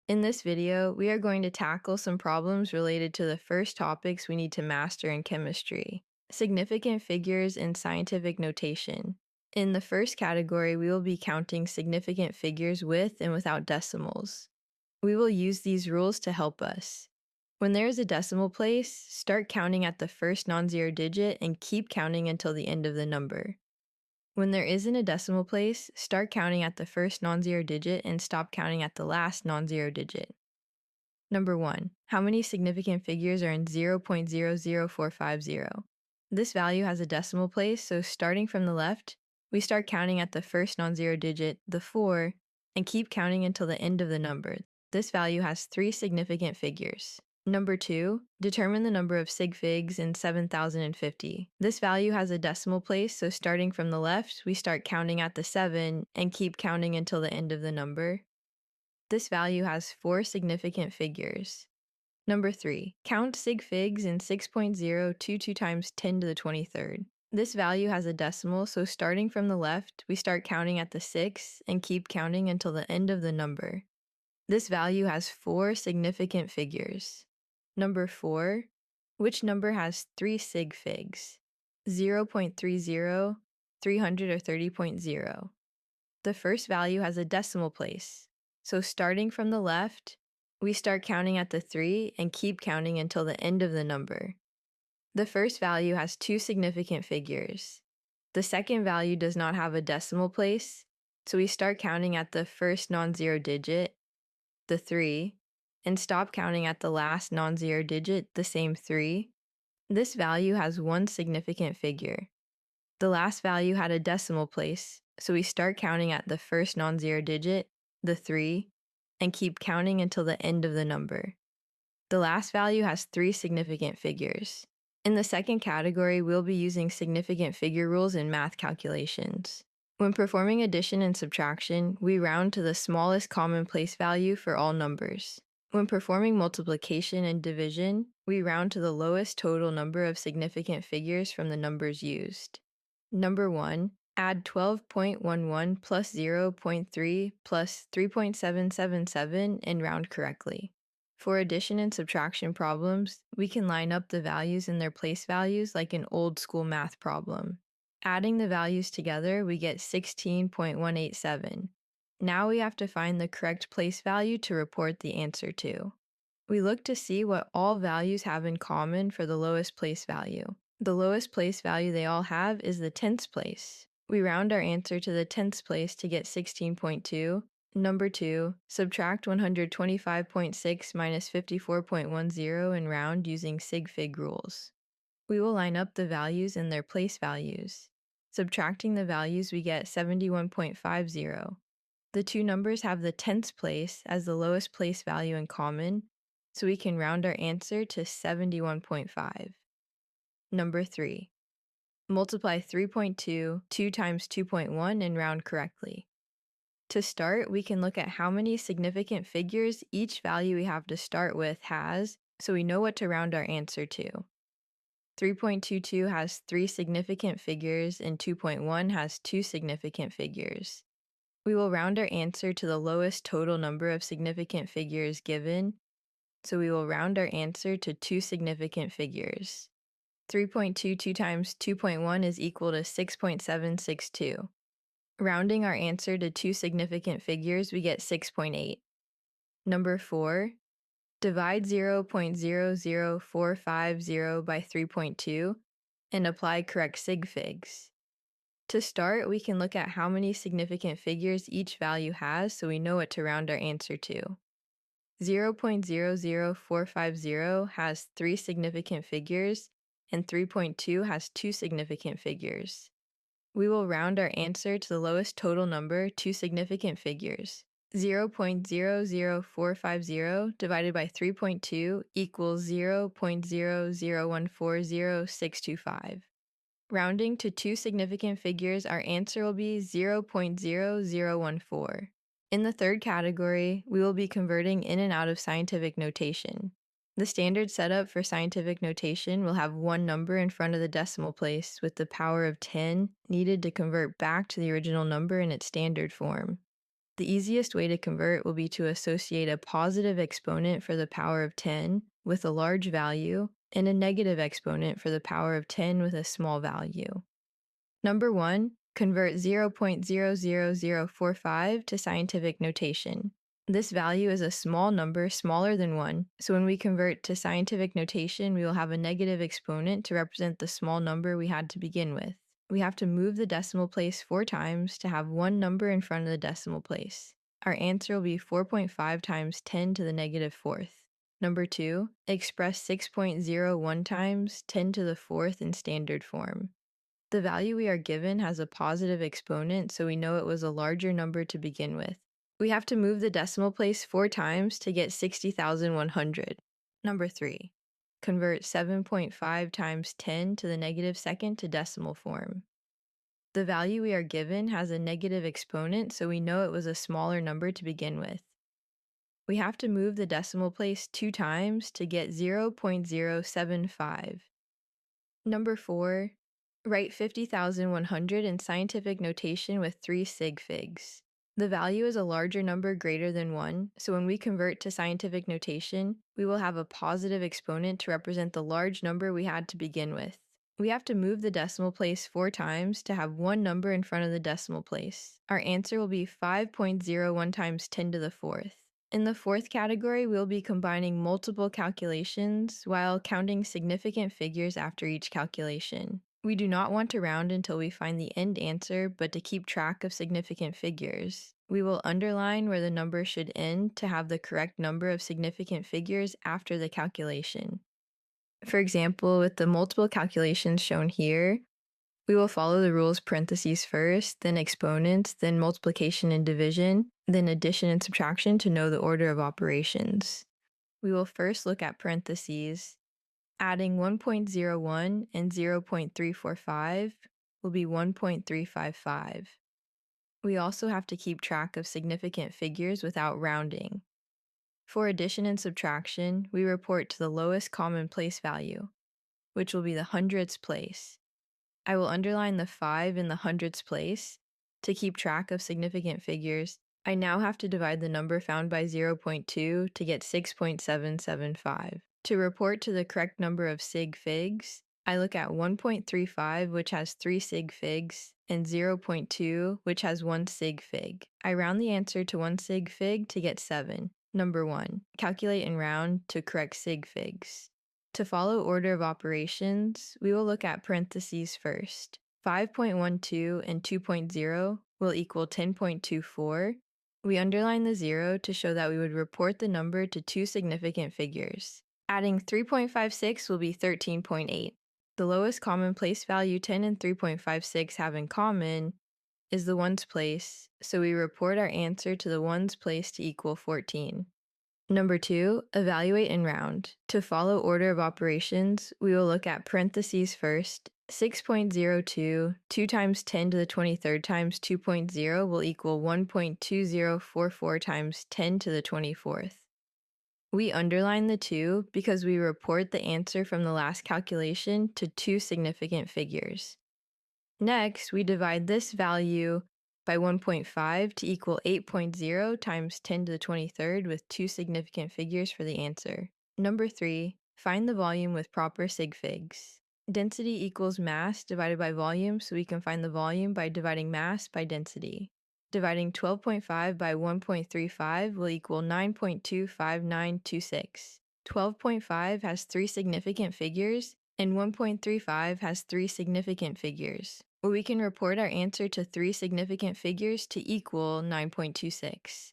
In this video, we are going to tackle some problems related to the first topics we need to master in chemistry: significant figures and scientific notation. In the first category, we will be counting significant figures with and without decimals. We will use these rules to help us. When there is a decimal place, start counting at the first non-zero digit and keep counting until the end of the number. When there isn't a decimal place, start counting at the first non-zero digit and stop counting at the last non-zero digit. Number 1. How many significant figures are in 0.00450? This value has a decimal place, so starting from the left, we start counting at the first non-zero digit, the 4, and keep counting until the end of the number. This value has 3 significant figures. Number 2, determine the number of sig figs in 7,050. This value has a decimal place, so starting from the left, we start counting at the 7 and keep counting until the end of the number. This value has 4 significant figures. Number 3, count sig figs in 6.022 times 10 to the 23rd. This value has a decimal, so starting from the left, we start counting at the 6 and keep counting until the end of the number. This value has 4 significant figures. Number 4, which number has 3 sig figs? 0.30, 300, or 30.0. The first value has a decimal place, so starting from the left, we start counting at the 3 and keep counting until the end of the number. The first value has 2 significant figures. The second value does not have a decimal place, so we start counting at the first non-zero digit, the 3, and stop counting at the last non-zero digit, the same 3. This value has 1 significant figure. The last value had a decimal place, so we start counting at the first non-zero digit, the 3, and keep counting until the end of the number. The last value has 3 significant figures. In the second category, we'll be using significant figure rules in math calculations. When performing addition and subtraction, we round to the smallest common place value for all numbers. When performing multiplication and division, we round to the lowest total number of significant figures from the numbers used. Number 1, add 12.11 plus 0.3 plus 3.777 and round correctly. For addition and subtraction problems, we can line up the values in their place values like an old school math problem. Adding the values together, we get 16.187. Now we have to find the correct place value to report the answer to. We look to see what all values have in common for the lowest place value. The lowest place value they all have is the tens place. We round our answer to the tens place to get 16.2. Number 2, subtract 125.6 minus 54.10 and round using sig fig rules. We will line up the values in their place values. Subtracting the values, we get 71.50. The two numbers have the tens place as the lowest place value in common, so we can round our answer to 71.5. Number 3, multiply 3.2, 2 times 2.1 and round correctly. To start, we can look at how many significant figures each value we have to start with has, so we know what to round our answer to. 3.22 has 3 significant figures and 2.1 has 2 significant figures. We will round our answer to the lowest total number of significant figures given, so we will round our answer to 2 significant figures. 3.22 times 2.1 is equal to 6.762. Rounding our answer to 2 significant figures, we get 6.8. Number 4, divide 0.00450 by 3.2 and apply correct sig figs. To start, we can look at how many significant figures each value has so we know what to round our answer to. 0.00450 has 3 significant figures, and 3.2 has 2 significant figures. We will round our answer to the lowest total number, 2 significant figures. 0.00450 divided by 3.2 equals 0.00140,625. Rounding to 2 significant figures, our answer will be 0.0014. In the third category, we will be converting in and out of scientific notation. The standard setup for scientific notation will have one number in front of the decimal place with the power of 10 needed to convert back to the original number in its standard form. The easiest way to convert will be to associate a positive exponent for the power of 10 with a large value and a negative exponent for the power of 10 with a small value. Number 1, convert 0.00045 to scientific notation. This value is a small number smaller than 1, so when we convert to scientific notation, we will have a negative exponent to represent the small number we had to begin with. We have to move the decimal place 4 times to have one number in front of the decimal place. Our answer will be 4.5 times 10 to the negative fourth. Number 2, express 6.01 times 10 to the fourth in standard form. The value we are given has a positive exponent, so we know it was a larger number to begin with. We have to move the decimal place 4 times to get 60,100. Number 3, convert 7.5 times 10 to the negative second to decimal form. The value we are given has a negative exponent, so we know it was a smaller number to begin with. We have to move the decimal place 2 times to get 0.075. Number 4, write 50,100 in scientific notation with 3 sig figs. The value is a larger number greater than 1, so when we convert to scientific notation, we will have a positive exponent to represent the large number we had to begin with. We have to move the decimal place 4 times to have one number in front of the decimal place. Our answer will be 5.01 times 10 to the fourth. In the fourth category, we'll be combining multiple calculations while counting significant figures after each calculation. We do not want to round until we find the end answer, but to keep track of significant figures. We will underline where the number should end to have the correct number of significant figures after the calculation. For example, with the multiple calculations shown here, we will follow the rules parentheses first, then exponents, then multiplication and division, then addition and subtraction to know the order of operations. We will first look at parentheses. Adding 1.01 and 0.345 will be 1.355. We also have to keep track of significant figures without rounding. For addition and subtraction, we report to the lowest common place value, which will be the hundredths place. I will underline the 5 in the hundredths place. To keep track of significant figures, I now have to divide the number found by 0.2 to get 6.775. To report to the correct number of sig figs, I look at 1.35, which has 3 sig figs, and 0.2, which has 1 sig fig. I round the answer to 1 sig fig to get 7. Number 1, calculate and round to correct sig figs. To follow order of operations, we will look at parentheses first. 5.12 and 2.0 will equal 10.24. We underline the 0 to show that we would report the number to 2 significant figures. Adding 3.56 will be 13.8. The lowest common place value 10 and 3.56 have in common is the ones place, so we report our answer to the ones place to equal 14. Number 2, evaluate and round. To follow order of operations, we will look at parentheses first. 6.02, 2 times 10 to the 23rd times 2.0 will equal 1.2044 times 10 to the 24th. We underline the 2 because we report the answer from the last calculation to 2 significant figures. Next, we divide this value by 1.5 to equal 8.0 times 10 to the 23rd with 2 significant figures for the answer. Number 3, find the volume with proper sig figs. Density equals mass divided by volume, so we can find the volume by dividing mass by density. Dividing 12.5 by 1.35 will equal 9.25926. 12.5 has 3 significant figures, and 1.35 has 3 significant figures. We can report our answer to 3 significant figures to equal 9.26.